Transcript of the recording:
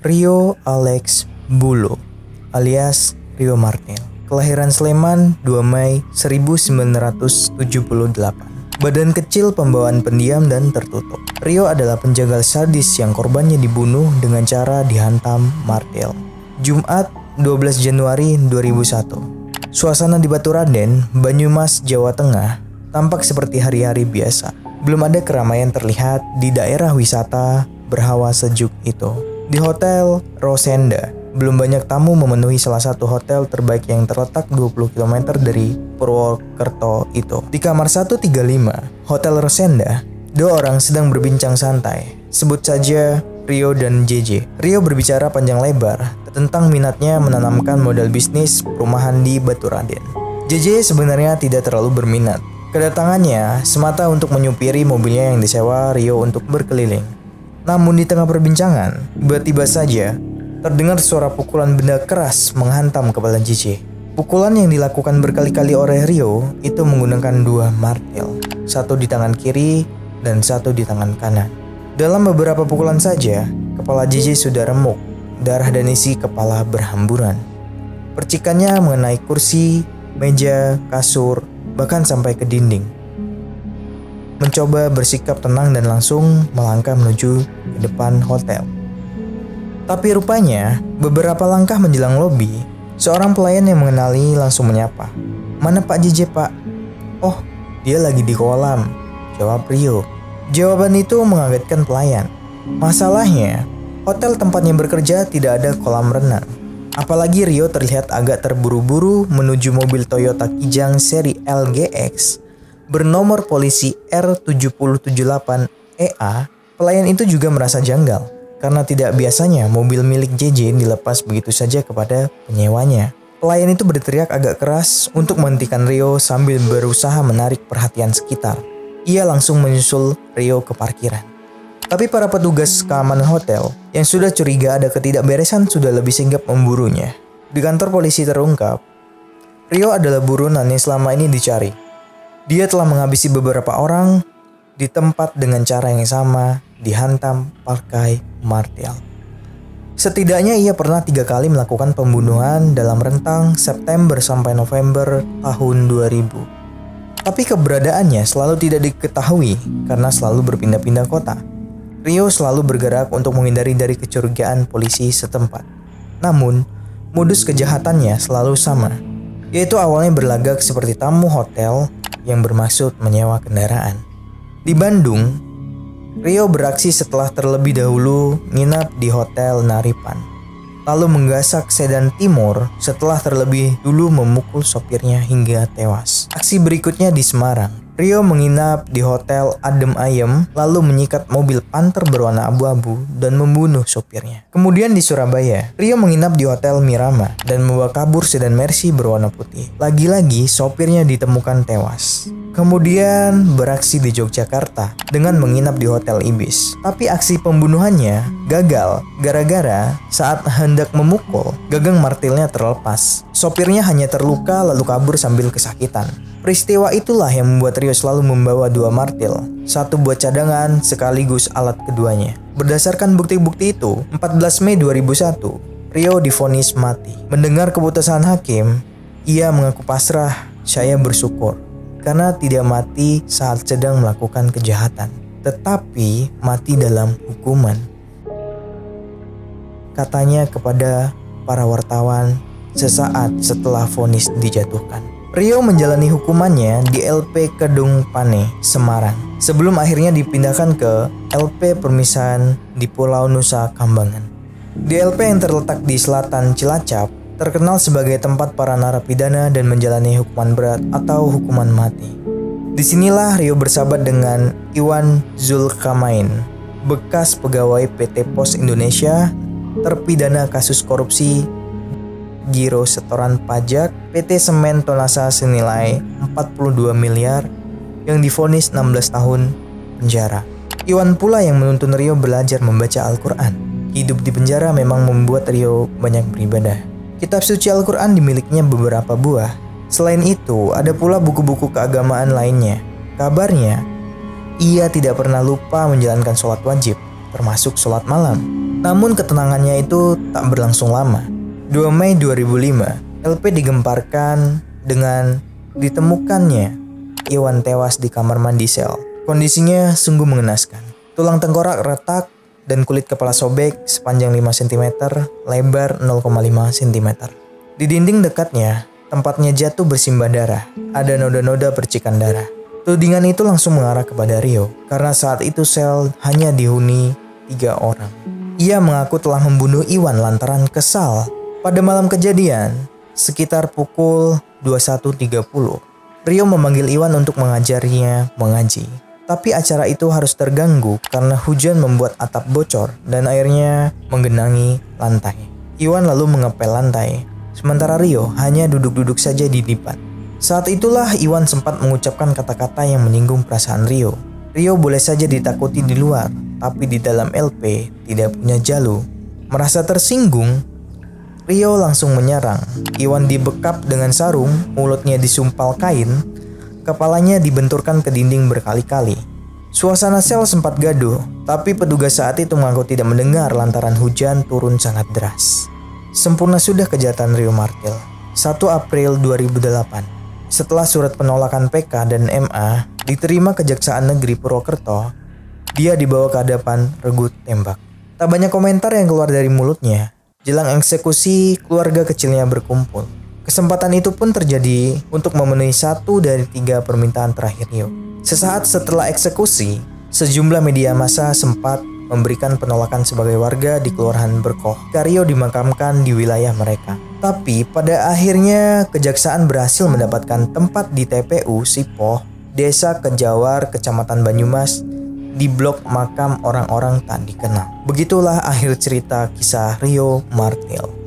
Rio Alex Bulo alias Rio Martil. Kelahiran Sleman 2 Mei 1978. Badan kecil, pembawaan pendiam dan tertutup. Rio adalah penjagal sadis yang korbannya dibunuh dengan cara dihantam martil. Jumat 12 Januari 2001. Suasana di Baturaden, Banyumas, Jawa Tengah tampak seperti hari-hari biasa. Belum ada keramaian terlihat di daerah wisata berhawa sejuk itu. Di Hotel Rosenda, belum banyak tamu memenuhi salah satu hotel terbaik yang terletak 20 km dari Purwokerto itu. Di kamar 135, Hotel Rosenda, 2 orang sedang berbincang santai. Sebut saja Rio dan JJ. Rio berbicara panjang lebar tentang minatnya menanamkan modal bisnis perumahan di Baturaden. JJ sebenarnya tidak terlalu berminat. Kedatangannya semata untuk menyupiri mobilnya yang disewa Rio untuk berkeliling. Namun di tengah perbincangan, tiba-tiba saja terdengar suara pukulan benda keras menghantam kepala JJ. Pukulan yang dilakukan berkali-kali oleh Rio itu menggunakan 2 martil, satu di tangan kiri dan satu di tangan kanan. Dalam beberapa pukulan saja, kepala JJ sudah remuk, darah dan isi kepala berhamburan. Percikannya mengenai kursi, meja, kasur, bahkan sampai ke dinding. Mencoba bersikap tenang dan langsung melangkah menuju ke depan hotel. Tapi rupanya, beberapa langkah menjelang lobi, seorang pelayan yang mengenali langsung menyapa. "Mana Pak JJ, Pak?" "Oh, dia lagi di kolam," jawab Rio. Jawaban itu mengagetkan pelayan. Masalahnya, hotel tempatnya bekerja tidak ada kolam renang. Apalagi Rio terlihat agak terburu-buru menuju mobil Toyota Kijang seri LGX bernomor polisi R7078EA. Pelayan itu juga merasa janggal karena tidak biasanya mobil milik JJ dilepas begitu saja kepada penyewanya. Pelayan itu berteriak agak keras untuk menghentikan Rio sambil berusaha menarik perhatian sekitar. Ia langsung menyusul Rio ke parkiran. Tapi para petugas keamanan hotel yang sudah curiga ada ketidakberesan sudah lebih sigap memburunya. Di kantor polisi terungkap, Rio adalah buronan yang selama ini dicari. Dia telah menghabisi beberapa orang di tempat dengan cara yang sama, dihantam pakai martil. Setidaknya ia pernah 3 kali melakukan pembunuhan dalam rentang September sampai November tahun 2000. Tapi keberadaannya selalu tidak diketahui karena selalu berpindah-pindah kota. Rio selalu bergerak untuk menghindari dari kecurigaan polisi setempat. Namun, modus kejahatannya selalu sama, yaitu awalnya berlagak seperti tamu hotel yang bermaksud menyewa kendaraan. Di Bandung, Rio beraksi setelah terlebih dahulu nginap di Hotel Naripan, lalu menggasak sedan Timur setelah terlebih dulu memukul sopirnya hingga tewas. Aksi berikutnya di Semarang. Rio menginap di Hotel Adem Ayem, lalu menyikat mobil Panther berwarna abu-abu dan membunuh sopirnya. Kemudian di Surabaya, Rio menginap di Hotel Mirama dan membawa kabur sedan Mercy berwarna putih. Lagi-lagi sopirnya ditemukan tewas. Kemudian beraksi di Yogyakarta dengan menginap di Hotel Ibis. Tapi aksi pembunuhannya gagal gara-gara saat hendak memukul, gagang martilnya terlepas. Sopirnya hanya terluka lalu kabur sambil kesakitan. Peristiwa itulah yang membuat Rio selalu membawa 2 martil, satu buat cadangan sekaligus alat keduanya. Berdasarkan bukti-bukti itu, 14 Mei 2001, Rio divonis mati. Mendengar keputusan hakim, ia mengaku pasrah, "Saya bersyukur karena tidak mati saat sedang melakukan kejahatan, tetapi mati dalam hukuman," katanya kepada para wartawan sesaat setelah vonis dijatuhkan. Rio menjalani hukumannya di LP Kedung Pane, Semarang, sebelum akhirnya dipindahkan ke LP Permisan di Pulau Nusa Kambangan. Di LP yang terletak di selatan Cilacap, terkenal sebagai tempat para narapidana dan menjalani hukuman berat atau hukuman mati. Disinilah Rio bersahabat dengan Iwan Zulkarnain, bekas pegawai PT Pos Indonesia, terpidana kasus korupsi Giro Setoran Pajak PT Semen Tonasa senilai 42 miliar yang divonis 16 tahun penjara. Iwan pula yang menuntun Rio belajar membaca Al-Quran. Hidup di penjara memang membuat Rio banyak beribadah. Kitab suci Al-Quran dimilikinya beberapa buah. Selain itu, ada pula buku-buku keagamaan lainnya. Kabarnya, ia tidak pernah lupa menjalankan sholat wajib. termasuk sholat malam. Namun ketenangannya itu tak berlangsung lama. 2 Mei 2005, LP digemparkan dengan ditemukannya Iwan tewas di kamar mandi sel. Kondisinya sungguh mengenaskan. Tulang tengkorak retak dan kulit kepala sobek sepanjang 5 cm, lebar 0,5 cm. Di dinding dekatnya, tempatnya jatuh bersimbah darah. Ada noda-noda percikan darah. Tudingan itu langsung mengarah kepada Rio, karena saat itu sel hanya dihuni 3 orang. Ia mengaku telah membunuh Iwan lantaran kesal. Pada malam kejadian, sekitar pukul 21.30, Rio memanggil Iwan untuk mengajarinya mengaji. Tapi acara itu harus terganggu karena hujan membuat atap bocor dan airnya menggenangi lantai. Iwan lalu mengepel lantai, sementara Rio hanya duduk-duduk saja di depan. Saat itulah Iwan sempat mengucapkan kata-kata yang menyinggung perasaan Rio. Rio boleh saja ditakuti di luar, tapi di dalam LP tidak punya jalu. Merasa tersinggung, Rio langsung menyerang. Iwan dibekap dengan sarung, mulutnya disumpal kain, kepalanya dibenturkan ke dinding berkali-kali. Suasana sel sempat gaduh, tapi petugas saat itu mengaku tidak mendengar lantaran hujan turun sangat deras. Sempurna sudah kejahatan Rio Martil. 1 April 2008. Setelah surat penolakan PK dan MA diterima Kejaksaan Negeri Purwokerto, dia dibawa ke hadapan regu tembak. Tak banyak komentar yang keluar dari mulutnya. Jelang eksekusi, keluarga kecilnya berkumpul. Kesempatan itu pun terjadi untuk memenuhi 1 dari 3 permintaan terakhir Rio. Sesaat setelah eksekusi, sejumlah media massa sempat memberikan penolakan sebagai warga di Kelurahan Berkoh. Rio dimakamkan di wilayah mereka. Tapi pada akhirnya Kejaksaan berhasil mendapatkan tempat di TPU Sipoh, Desa Kejawar, Kecamatan Banyumas, di blok makam orang-orang tak dikenal. Begitulah akhir cerita kisah Rio Martil.